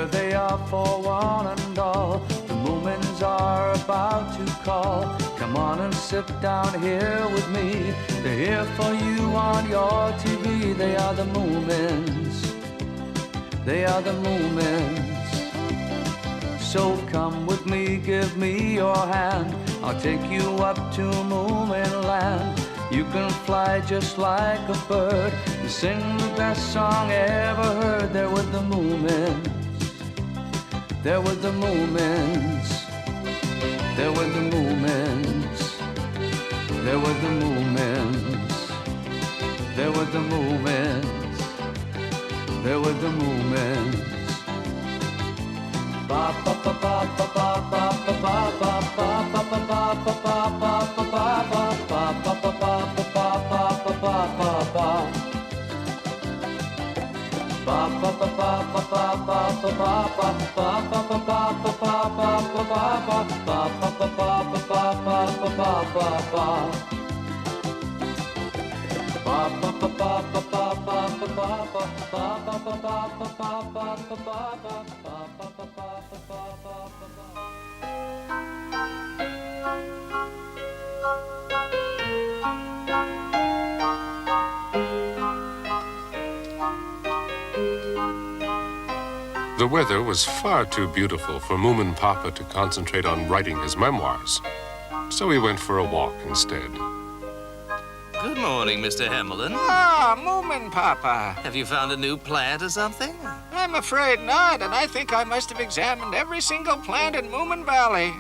Here they are for one and all. The Moomins are about to call. Come on and sit down here with me. They're here for you on your TV. They are the Moomins. They are the Moomins. So come with me, give me your hand. I'll take you up to Moomin land. You can fly just like a bird and sing the best song ever heard. They're with the Moomins. They're with the Moomins. They're with the Moomins. They're with the Moomins. They're with the Moomins. They're with the Moomins. Ba ba ba ba ba ba ba ba ba ba ba ba ba ba ba The weather was far too beautiful for Moomin Papa to concentrate on writing his memoirs, so he went for a walk instead. Good morning, Mr. Hamelin. Ah, Moomin Papa. Have you found a new plant or something? I'm afraid not, and I think I must have examined every single plant in Moominvalley.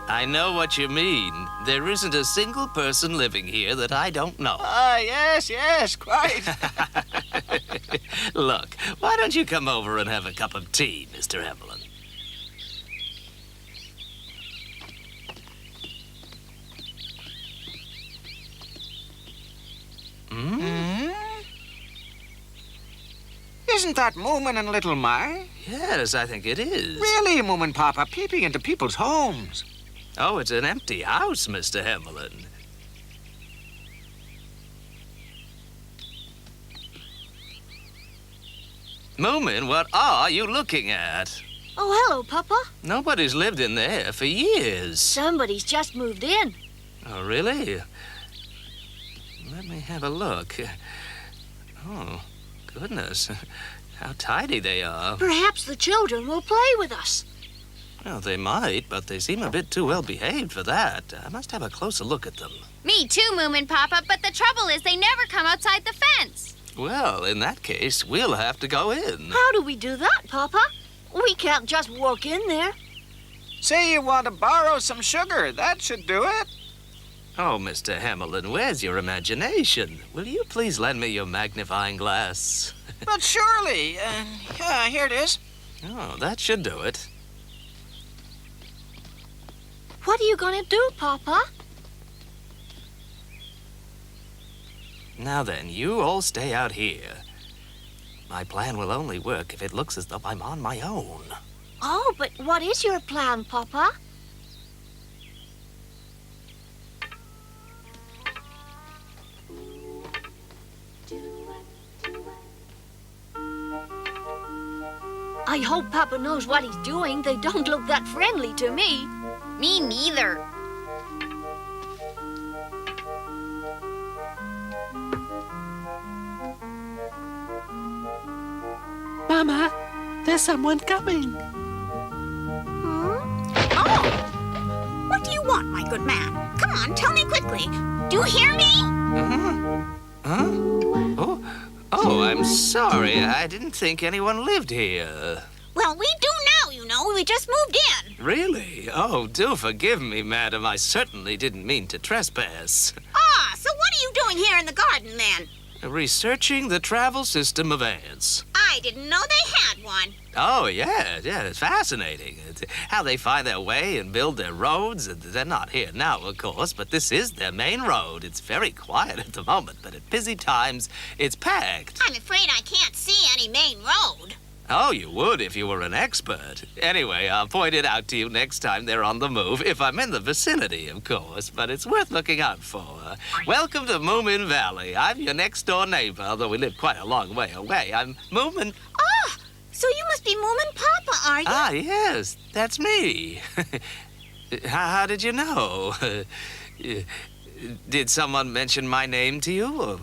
I know what you mean. There isn't a single person living here that I don't know. Ah, yes, quite. Look, why don't you come over and have a cup of tea, Mr. Hamelin? Isn't that Moomin and Little Mai? Yes, I think it is. Really, Moomin Papa, peeping into people's homes. Oh, it's an empty house, Mr. Hamelin. Moomin, what are you looking at? Oh, hello, Papa. Nobody's lived in there for years. Somebody's just moved in. Oh, really? Let me have a look. Oh, goodness. How tidy they are. Perhaps the children will play with us. Well, they might, but they seem a bit too well behaved for that. I must have a closer look at them. Me too, Moomin Papa, but the trouble is they never come outside the fence. Well, in that case, we'll have to go in. How do we do that, Papa? We can't just walk in there. Say you want to borrow some sugar. That should do it. Oh, Mr. Hamelin, where's your imagination? Will you please lend me your magnifying glass? But surely. Here it is. Oh, that should do it. What are you going to do, Papa? Now then, you all stay out here. My plan will only work if it looks as though I'm on my own. Oh, but what is your plan, Papa? I hope Papa knows what he's doing. They don't look that friendly to me. Me neither. Mama, there's someone coming. Oh! What do you want, my good man? Come on, tell me quickly. Do you hear me? Oh, I'm sorry. I didn't think anyone lived here. Well, we do now, you know. We just moved in. Really? Oh, do forgive me, madam. I certainly didn't mean to trespass. Ah, so what are you doing here in the garden, then? Researching the travel system of ants. I didn't know they had one. Oh, yeah, it's fascinating. It's how they find their way and build their roads. They're not here now, of course, but this is their main road. It's very quiet at the moment, but at busy times, it's packed. I'm afraid I can't see any main road. Oh, you would if you were an expert. Anyway, I'll point it out to you next time they're on the move, if I'm in the vicinity, of course, but it's worth looking out for. Welcome to Moominvalley. I'm your next-door neighbor, although we live quite a long way away. I'm Moomin... Ah, So you must be Moomin Papa, are you? Ah, yes, that's me. How did you know? Did someone mention my name to you?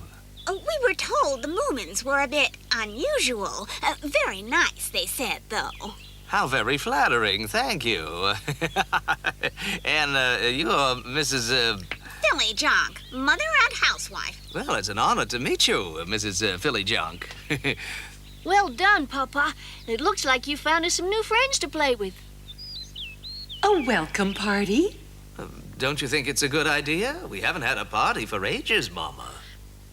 We were told the Moomins were a bit unusual. Very nice, they said, though. How very flattering, thank you. And you're Mrs. Phillyjonk, mother and housewife. Well, it's an honor to meet you, Mrs. Fillyjonk. Well done, Papa. It looks like you found us some new friends to play with. A welcome party? Don't you think it's a good idea? We haven't had a party for ages, Mama.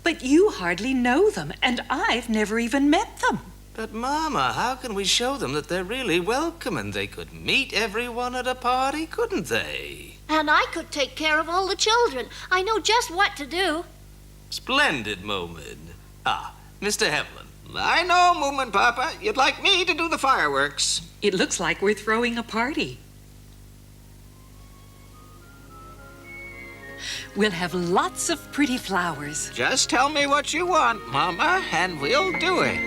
But you hardly know them, and I've never even met them. But, Mama, how can we show them that they're really welcome and they could meet everyone at a party, couldn't they? And I could take care of all the children. I know just what to do. Splendid, Moomin. Ah, Mr. Hevlin. I know, Moomin Papa. You'd like me to do the fireworks. It looks like we're throwing a party. We'll have lots of pretty flowers. Just tell me what you want, Mama, and we'll do it.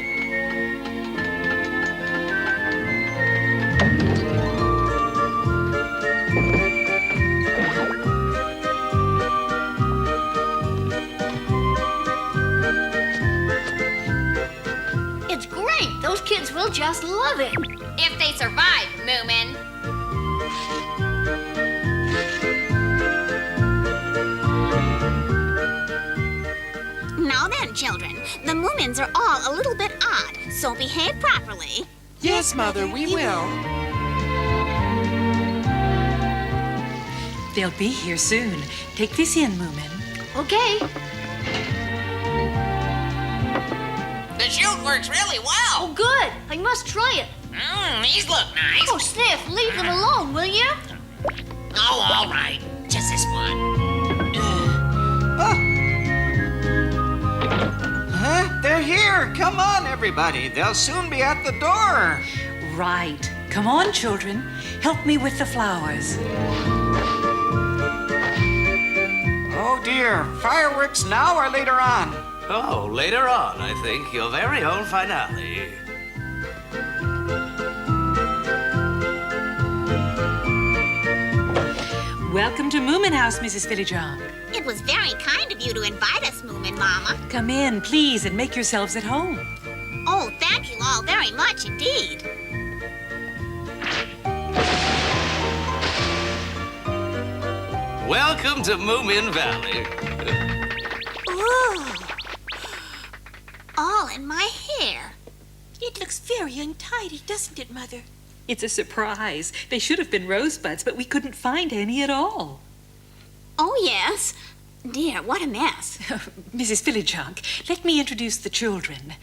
It's great. Those kids will just love it. If they survive, Moomin. Now then, children, the Moomins are all a little bit odd, so behave properly. Yes, Mother, we will. They'll be here soon. Take this in, Moomin. Okay. The chute works really well. Oh, good. I must try it. These look nice. Oh, Sniff, leave them alone, will you? Oh, all right. Just this one. Huh? They're here. Come on, everybody. They'll soon be at the door. Right. Come on, children. Help me with the flowers. Oh, dear. Fireworks now or later on? Oh, later on, I think. Your very own finale. Welcome to Moomin House, Mrs. Fillyjonk. It was very kind of you to invite us, Moomin Mama. Come in, please, and make yourselves at home. Oh, thank you all very much indeed. Welcome to Moominvalley. Ooh. All in my hair. It looks very untidy, doesn't it, Mother? It's a surprise. They should have been rosebuds, but we couldn't find any at all. Oh, yes. Dear, what a mess. Mrs. Fillyjonk, let me introduce the children.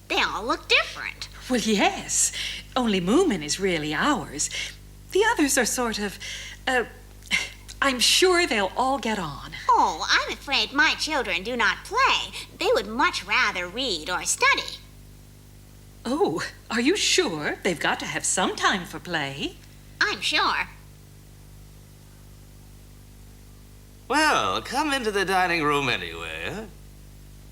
They all look different. Well, yes. Only Moomin is really ours. The others are sort of, I'm sure they'll all get on. Oh, I'm afraid my children do not play. They would much rather read or study. Oh, are you sure? They've got to have some time for play. I'm sure. Well, come into the dining room anyway.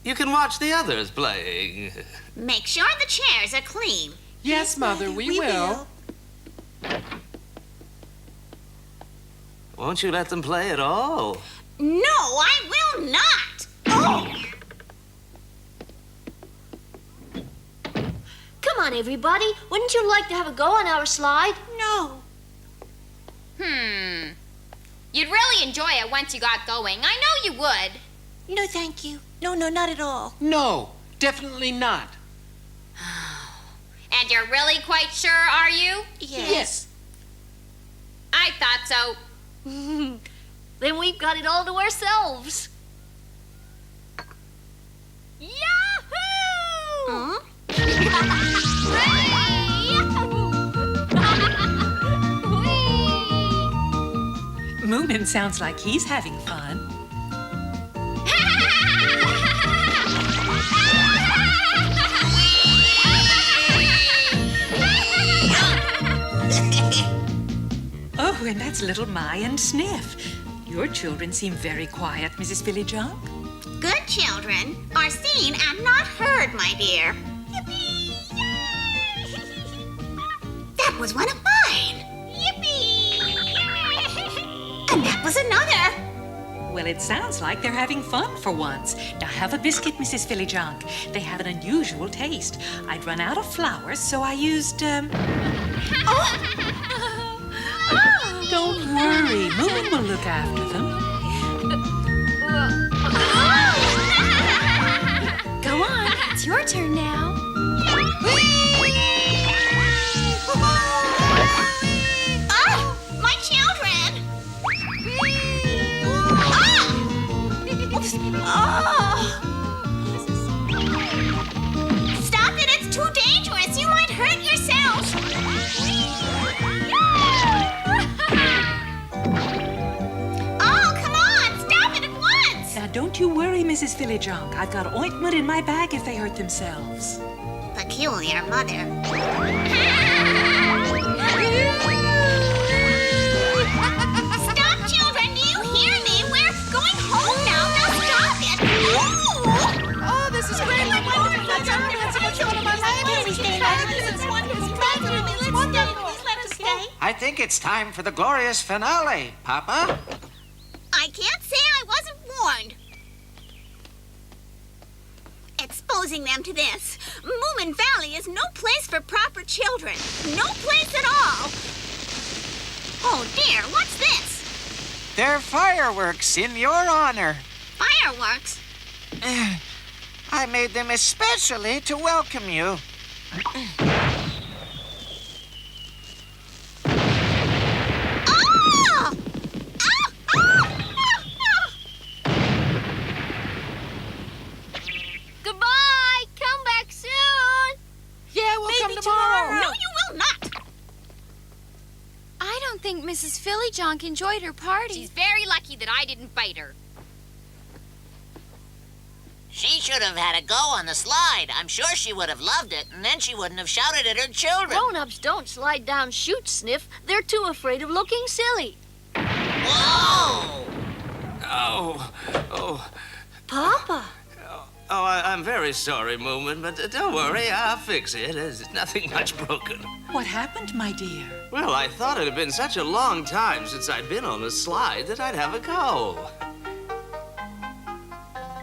You can watch the others playing. Make sure the chairs are clean. Yes, Mother, we will. Won't you let them play at all? No, I will not. Oh! Come on, everybody. Wouldn't you like to have a go on our slide? No. You'd really enjoy it once you got going. I know you would. No, thank you. No, not at all. No, definitely not. And you're really quite sure, are you? Yes. I thought so. Then we've got it all to ourselves. Yahoo! Moomin sounds like he's having fun. Oh, and that's little My and Sniff. Your children seem very quiet, Mrs. Fillyjonk. Good children are seen and not heard, my dear. Yippee! That was one of mine. Yippee! And that was another. Well, it sounds like they're having fun for once. Now have a biscuit, Mrs. Fillyjonk. They have an unusual taste. I'd run out of flour, so I used, Don't worry. Moomin will look after them. Go on, it's your turn now. My children! Stop it, it's too dangerous. You might hurt yourselves. Oh, come on, stop it at once. Now don't you worry, Mrs. Fillyjonk. I've got ointment in my bag if they hurt themselves. Peculiar mother. Stop, children! Do you hear me? We're going home now. Now stop it! Oh, this is great. Like wonderful. That's so much fun in my life. I think it's time for the glorious finale, Papa. I can't say I wasn't warned. Exposing them to this. Moominvalley is no place for proper children. No place at all. Oh dear, what's this? They're fireworks in your honor. Fireworks? I made them especially to welcome you. Oh! Goodbye. Come back soon. Yeah, we'll come tomorrow. No, you will not. I don't think Mrs. Fillyjonk enjoyed her party. She's very lucky that I didn't bite her. She should have had a go on the slide. I'm sure she would have loved it, and then she wouldn't have shouted at her children. Grown-ups don't slide down chutes, Sniff. They're too afraid of looking silly. Whoa! Oh, Papa. I'm very sorry, Moomin, but don't worry, I'll fix it. There's nothing much broken. What happened, my dear? Well, I thought it had been such a long time since I'd been on a slide that I'd have a go.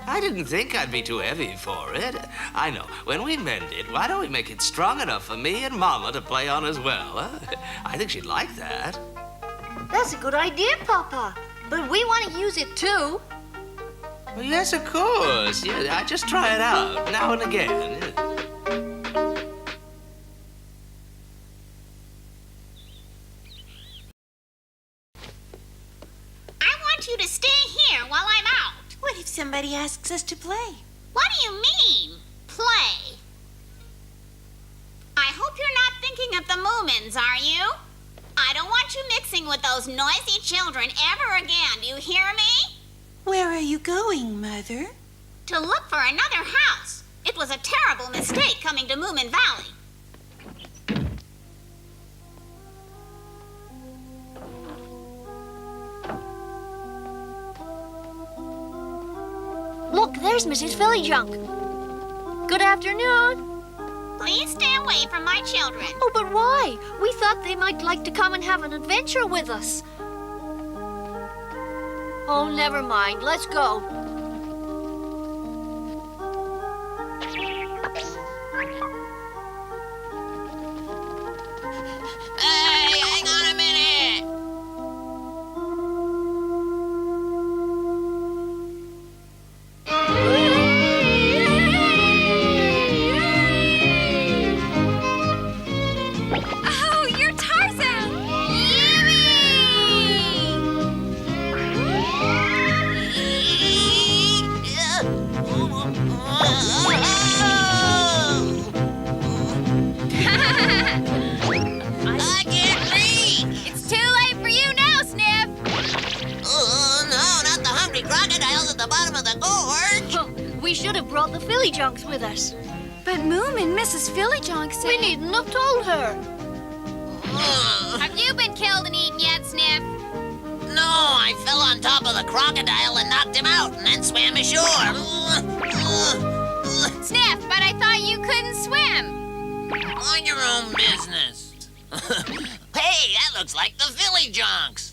I didn't think I'd be too heavy for it. I know. When we mend it, why don't we make it strong enough for me and Mama to play on as well, huh? I think she'd like that. That's a good idea, Papa. But we want to use it, too. Well, yes, of course. Yeah, I just try it out now and again. I want you to stay here while I'm out. What if somebody asks us to play? What do you mean, play? I hope you're not thinking of the Moomins, are you? I don't want you mixing with those noisy children ever again. Do you hear me? Where are you going, Mother? To look for another house. It was a terrible mistake coming to Moominvalley. Look, there's Mrs. Fillyjonk. Good afternoon. Please stay away from my children. Oh, but why? We thought they might like to come and have an adventure with us. Oh, never mind. Let's go. Hey, hang on a minute! Oh, you're Tarzan! I can't breathe! It's too late for you now, Sniff! Oh, no, not the hungry crocodiles at the bottom of the gorge! We should have brought the Phillyjunks with us. But Moomin, Mrs. Fillyjonk said... We needn't have told her. Have you been killed and eaten yet, Sniff? No, I fell on top of the crocodile and knocked him out and then swam ashore. Sniff, but I thought you couldn't swim. Mind your own business. Hey, that looks like the Phillyjunks.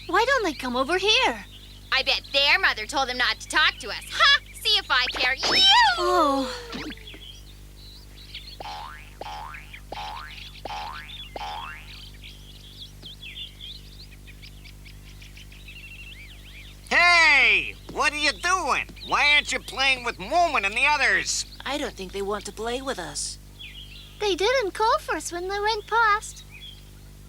Why don't they come over here? I bet their mother told them not to talk to us. Ha! See if I care. You! Oh. Hey! What are you doing? Why aren't you playing with Moomin and the others? I don't think they want to play with us. They didn't call for us when they went past.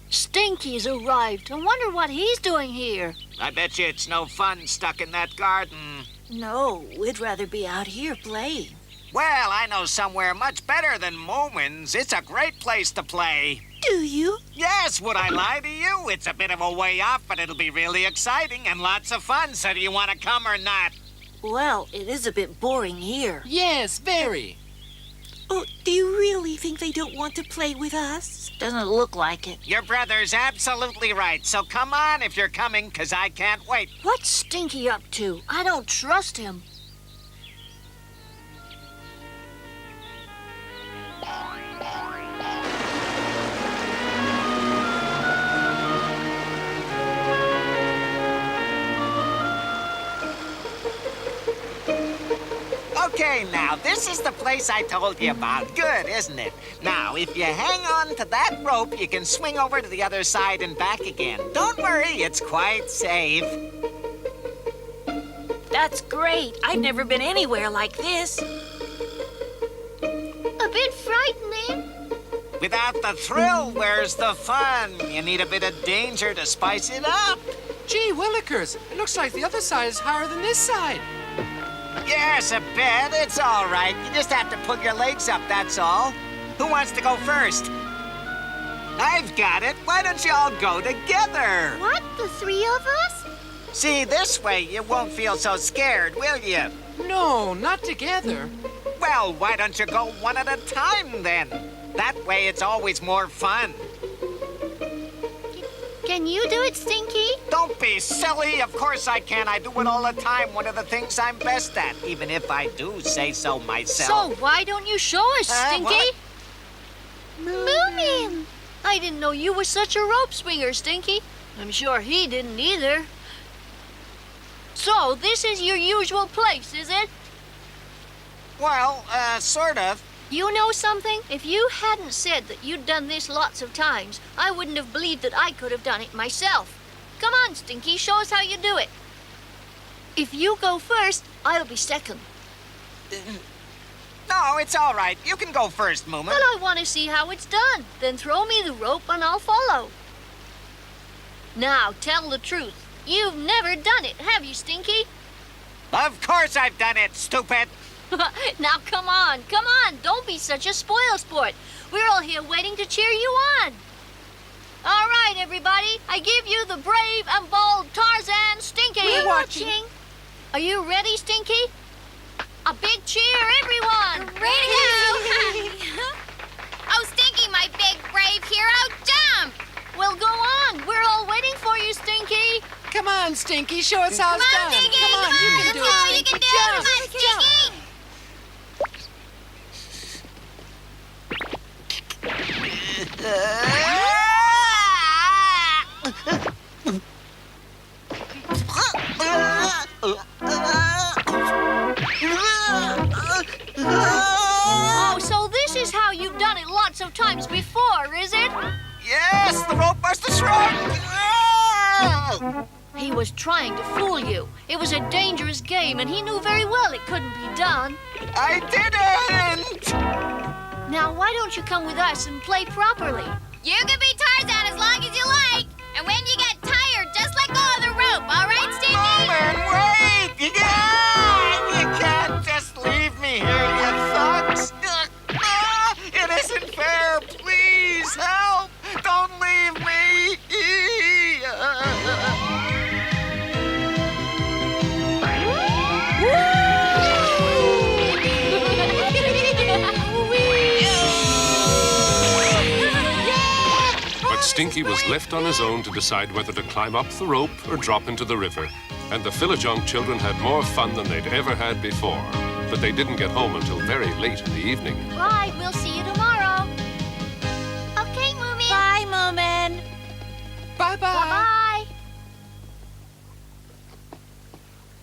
Stinky's arrived. I wonder what he's doing here. I bet you it's no fun stuck in that garden. No, we'd rather be out here playing. Well, I know somewhere much better than Moomin's. It's a great place to play. Do you? Yes, would I lie to you? It's a bit of a way off, but it'll be really exciting and lots of fun. So do you want to come or not? Well, it is a bit boring here. Yes, very. Oh, do you really think they don't want to play with us? Doesn't look like it. Your brother's absolutely right. So come on if you're coming, 'cause I can't wait. What's Stinky up to? I don't trust him. Okay, now, this is the place I told you about. Good, isn't it? Now, if you hang on to that rope, you can swing over to the other side and back again. Don't worry, it's quite safe. That's great. I've never been anywhere like this. A bit frightening. Without the thrill, where's the fun? You need a bit of danger to spice it up. Gee willikers, it looks like the other side is higher than this side. Yes, a bit. It's all right. You just have to put your legs up, that's all. Who wants to go first? I've got it. Why don't you all go together? What? The three of us? See, this way you won't feel so scared, will you? No, not together. Well, why don't you go one at a time, then? That way it's always more fun. Can you do it, Stinky? Don't be silly. Of course I can. I do it all the time. One of the things I'm best at, even if I do say so myself. So why don't you show us, Stinky? What? Moomin! I didn't know you were such a rope swinger, Stinky. I'm sure he didn't either. So, this is your usual place, is it? Well, sort of. You know something? If you hadn't said that you'd done this lots of times, I wouldn't have believed that I could have done it myself. Come on, Stinky, show us how you do it. If you go first, I'll be second. No, it's all right. You can go first, Moomin. But I want to see how it's done. Then throw me the rope and I'll follow. Now, tell the truth. You've never done it, have you, Stinky? Of course I've done it, stupid. Now, come on. Don't be such a spoil sport. We're all here waiting to cheer you on. All right, everybody. I give you the brave and bold Tarzan Stinky. We're watching. Are you ready, Stinky? A big cheer, everyone. Radio! Oh, Stinky, my big brave hero, jump! Well, go on. We're all waiting for you, Stinky. Come on, Stinky, show us how it's Come on, done. Stinky! Come on, you can do it, You Stinky. can do it! Come on, Stinky! Oh, so this is how you've done it lots of times before, is it? Yes, the rope must have shrunk. He was trying to fool you. It was a dangerous game, and he knew very well it couldn't be done. I didn't. Now, why don't you come with us and play properly? You can be Tarzan as long as you like. And when you get tired, just let go of the rope, all right, Stinky? Moomin, wait! You can't just leave me here, you thugs. It isn't fair. Please help. Don't leave me. But Stinky was left on his own to decide whether to climb up the rope or drop into the river. And the Phillyjonk children had more fun than they'd ever had before. but they didn't get home until very late in the evening. Right, we'll see you tomorrow. Okay, Moomin. Bye, Moomin. Bye-bye. Bye-bye.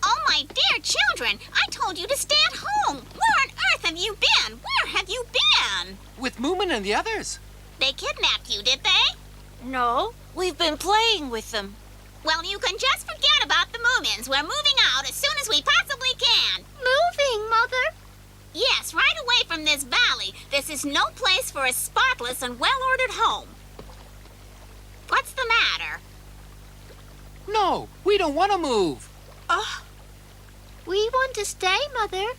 Oh, my dear children, I told you to stay at home. Where on earth have you been? Where have you been? With Moomin and the others. They kidnapped you, did they? No, we've been playing with them. Well, you can just forget about the Moomins. We're moving out as soon as we possibly can. Moving, Mother? Yes, right away from this valley. This is no place for a spotless and well-ordered home. What's the matter? No, we don't want to move. We want to stay, Mother.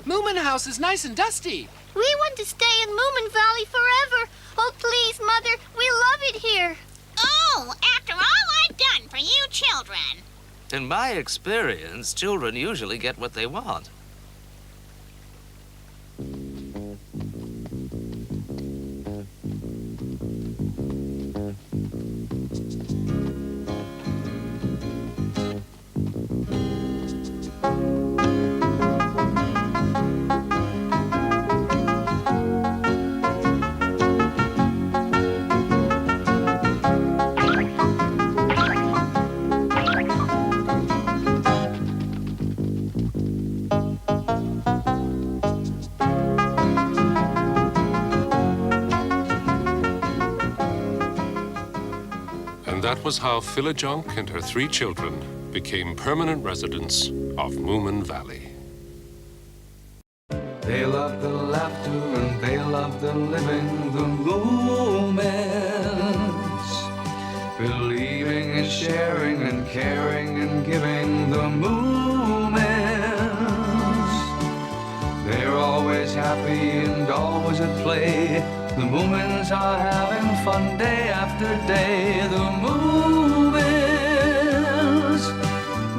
Moomin House is nice and dusty. We want to stay in Moominvalley forever. Oh, please, Mother, we love it here. Oh, after all I've done for you children. In my experience, children usually get what they want. That was how Phillyjonk and her 3 children became permanent residents of Moominvalley. They love the laughter and they love the living, the Moomins. Believing and sharing and caring and giving, the Moomins. They're always happy and always at play. The Moomins are having fun day after day. The Moomins,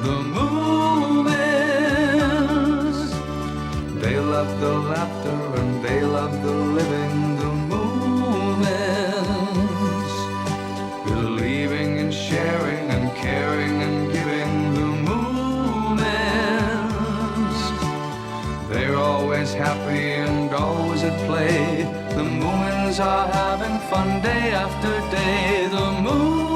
the Moomins. They love the laughter and they love the living. The Moomins, believing and sharing and caring and giving. The Moomins, they're always happy and always at play. The Moomins are having fun day after day. The Moomins.